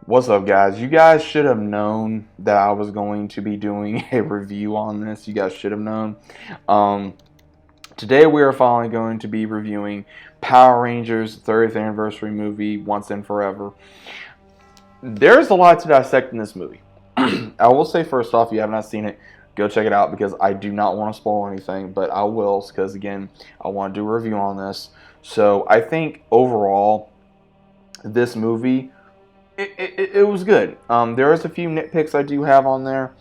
What's up, guys? You guys should have known that I was going to be doing a review on this. You guys should have known. Um, Today, we are finally going to be reviewing Power Rangers 30th anniversary movie, Once and Forever. There's a lot to dissect in this movie. I will say, first off, if you have not seen it, go check it out because I do not want to spoil anything, but I will because, again, I want to do a review on this. So, I think overall, this movie it was good. There is a few nitpicks I do have on there.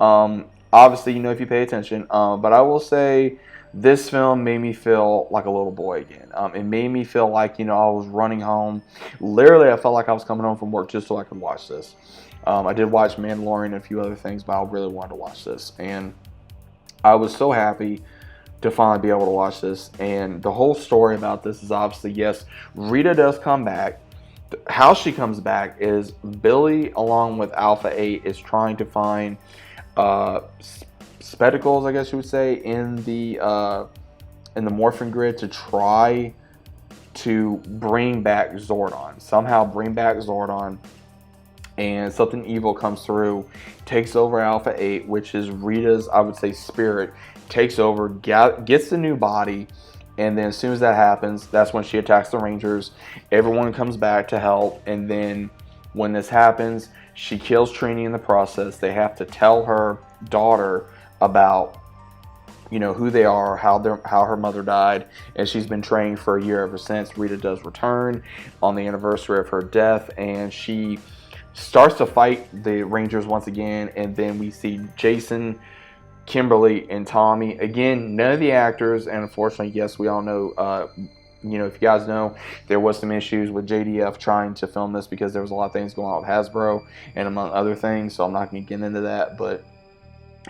Obviously, if you pay attention. But I will say this film made me feel like a little boy again. It made me feel like, I was running home. Literally, I felt like I was coming home from work just so I could watch this. I did watch Mandalorian and a few other things, but I really wanted to watch this. And I was so happy to finally be able to watch this. And the whole story about this is obviously, yes, Rita does come back. How she comes back is Billy, along with Alpha 8, is trying to find uh, spectacles, I guess you would say, in the Morphin grid to try to bring back Zordon. Somehow bring back Zordon, and something evil comes through, takes over Alpha 8, which is Rita's, I would say, spirit, takes over, gets the new body, and then as soon as that happens, that's when she attacks the Rangers. Everyone comes back to help, and then when this happens, she kills Trini in the process. They have to tell her daughter about, who they are, how her mother died, and she's been training for a year ever since. Rita does return on the anniversary of her death, and she starts to fight the Rangers once again, and then we see Jason, Kimberly, and Tommy. Again, none of the actors, and unfortunately, yes, we all know, if you guys know, there was some issues with JDF trying to film this because there was a lot of things going on with Hasbro and among other things, so I'm not going to get into that, but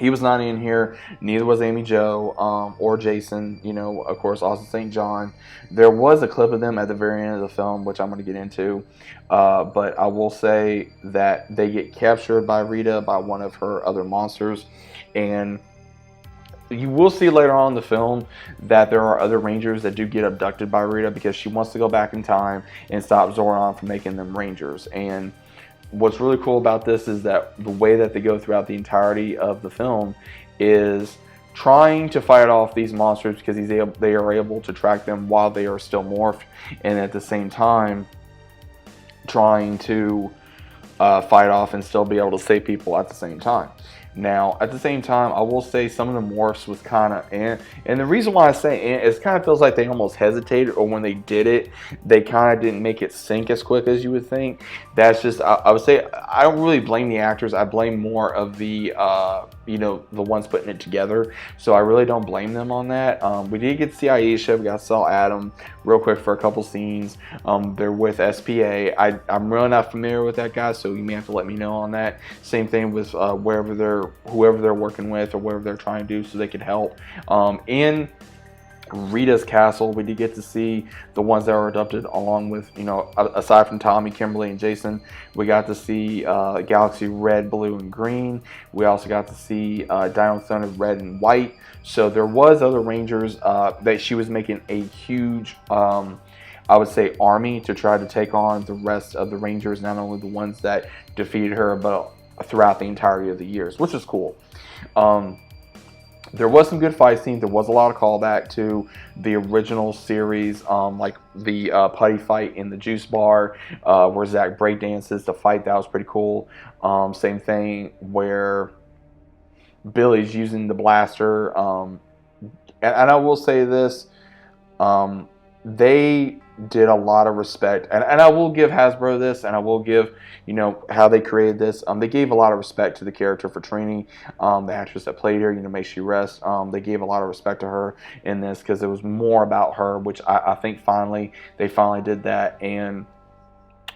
he was not in here. Neither was Amy Jo or Jason. Of course, Austin St. John. There was a clip of them at the very end of the film, which I'm going to get into. But I will say that they get captured by Rita, by one of her other monsters. And you will see later on in the film that there are other Rangers that do get abducted by Rita because she wants to go back in time and stop Zordon from making them Rangers. And what's really cool about this is that the way that they go throughout the entirety of the film is trying to fight off these monsters because they are able to track them while they are still morphed, and at the same time trying to fight off and still be able to save people at the same time. Now, at the same time, I will say some of the morphs was kind of and the reason why I say it kind of feels like they almost hesitated, or when they did it, they kind of didn't make it sink as quick as you would think. That's just, I would say, I don't really blame the actors. I blame more of the, the ones putting it together. So I really don't blame them on that. We did get to see Aisha. We got to saw Adam real quick for a couple scenes. They're with SPA. I'm really not familiar with that guy, so you may have to let me know on that. Same thing with whoever they're working with or whatever they're trying to do so they could help. In Rita's castle, we did get to see the ones that were adopted, along with, aside from Tommy, Kimberly, and Jason, we got to see Galaxy Red, Blue, and Green. We also got to see Dino Thunder Red and White. So there was other Rangers that she was making a huge, I would say, army to try to take on the rest of the Rangers, not only the ones that defeated her, but throughout the entirety of the years, which is cool. There was some good fight scenes. There was a lot of callback to the original series, like the putty fight in the juice bar, where Zach breakdances. The fight, that was pretty cool. Same thing where Billy's using the blaster. And I will say this, they did a lot of respect, and I will give Hasbro this, and I will give, how they created this. They gave a lot of respect to the character for Trini, the actress that played her, may she rest. They gave a lot of respect to her in this because it was more about her, which I think they finally did that. And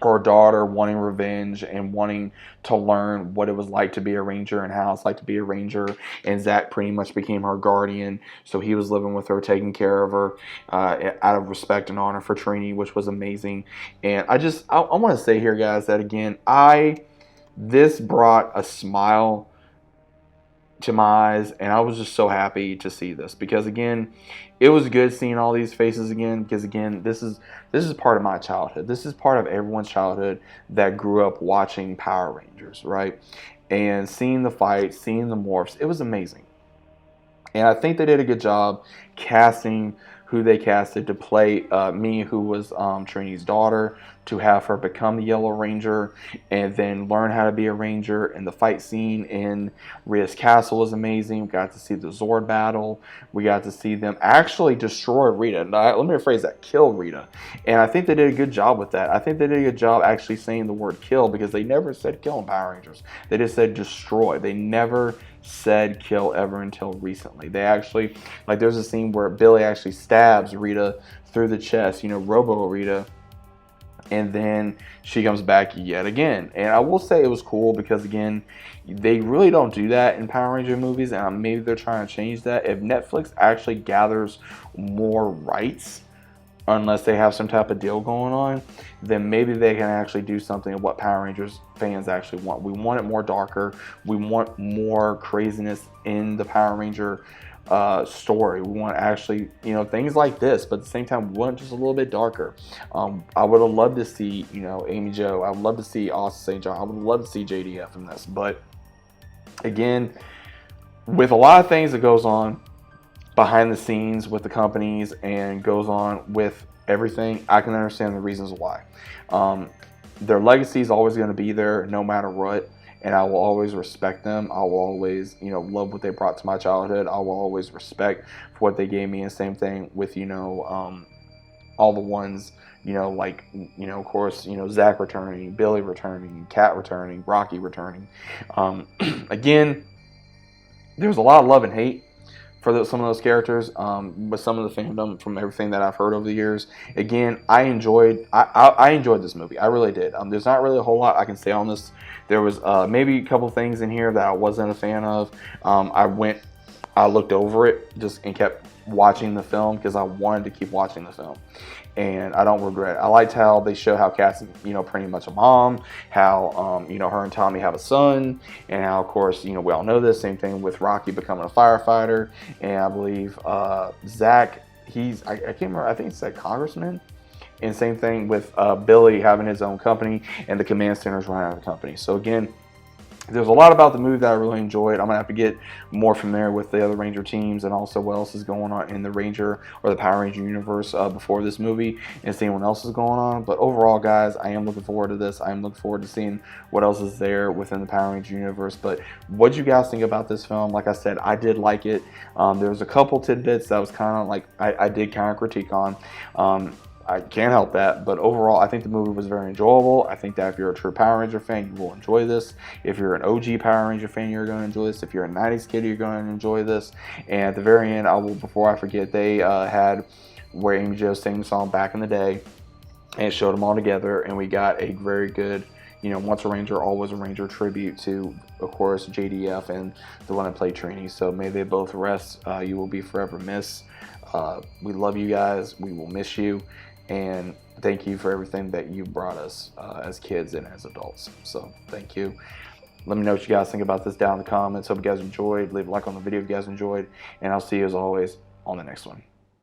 her daughter wanting revenge and wanting to learn what it was like to be a Ranger and how it's like to be a Ranger. And Zach pretty much became her guardian, so he was living with her, taking care of her out of respect and honor for Trini, which was amazing. And I want to say here, guys, that again, this brought a smile to my eyes, and I was just so happy to see this, because again, it was good seeing all these faces again, because again, this is part of my childhood. This is part of everyone's childhood that grew up watching Power Rangers, right? And seeing the fights, seeing the morphs, it was amazing. And I think they did a good job casting who they casted to play me, who was Trini's daughter, to have her become the Yellow Ranger and then learn how to be a Ranger. And the fight scene in Rita's castle was amazing. We got to see the Zord battle. We got to see them actually destroy Rita. Let me rephrase that, kill Rita. And I think they did a good job with that. I think they did a good job actually saying the word kill, because they never said kill in Power Rangers. They just said destroy. They never said kill ever until recently. They actually, like, there's a scene where Billy actually stabs Rita through the chest, Robo Rita, and then she comes back yet again. And I will say it was cool, because again, they really don't do that in Power Ranger movies, and maybe they're trying to change that. If Netflix actually gathers more rights, unless they have some type of deal going on, then maybe they can actually do something of what Power Rangers fans actually want. We want it more darker. We want more craziness in the Power Ranger story. We want actually, things like this, but at the same time, we want it just a little bit darker. I would have loved to see, Amy Jo. I would love to see Austin St. John. I would love to see JDF in this. But again, with a lot of things that goes on behind the scenes with the companies and goes on with everything, I can understand the reasons why. Their legacy is always going to be there no matter what, and I will always respect them. I will always, love what they brought to my childhood. I will always respect for what they gave me. And same thing with, all the ones, of course, Zach returning, Billy returning, Kat returning, Rocky returning. Again, there's a lot of love and hate for some of those characters, with some of the fandom from everything that I've heard over the years. Again, I enjoyed this movie. I really did. There's not really a whole lot I can say on this. There was maybe a couple things in here that I wasn't a fan of. I looked over it and kept watching the film, because I wanted to keep watching the film. And I don't regret it. I liked how they show how Cassie's, pretty much a mom, how, her and Tommy have a son, and how, of course, we all know this. Same thing with Rocky becoming a firefighter, and I believe Zach, I can't remember, I think it's a congressman. And same thing with Billy having his own company, and the command centers running out of the company. So again, there's a lot about the movie that I really enjoyed. I'm going to have to get more familiar with the other Ranger teams, and also what else is going on in the Ranger or the Power Ranger universe before this movie, and seeing what else is going on. But overall, guys, I am looking forward to this. I am looking forward to seeing what else is there within the Power Ranger universe. But what do you guys think about this film? Like I said, I did like it. There's a couple tidbits that was kind of like I did kind of critique on. I can't help that, but overall, I think the movie was very enjoyable. I think that if you're a true Power Ranger fan, you will enjoy this. If you're an OG Power Ranger fan, you're going to enjoy this. If you're a 90s kid, you're going to enjoy this. And at the very end, before I forget, they had where Amy Jo sang the song Back in the Day, and it showed them all together, and we got a very good, Once a Ranger, Always a Ranger tribute to, of course, JDF and the one that played Trini. So may they both rest. You will be forever missed. We love you guys. We will miss you. And thank you for everything that you brought us as kids and as adults. So thank you. Let me know what you guys think about this down in the comments. Hope you guys enjoyed. Leave a like on the video if you guys enjoyed. And I'll see you as always on the next one.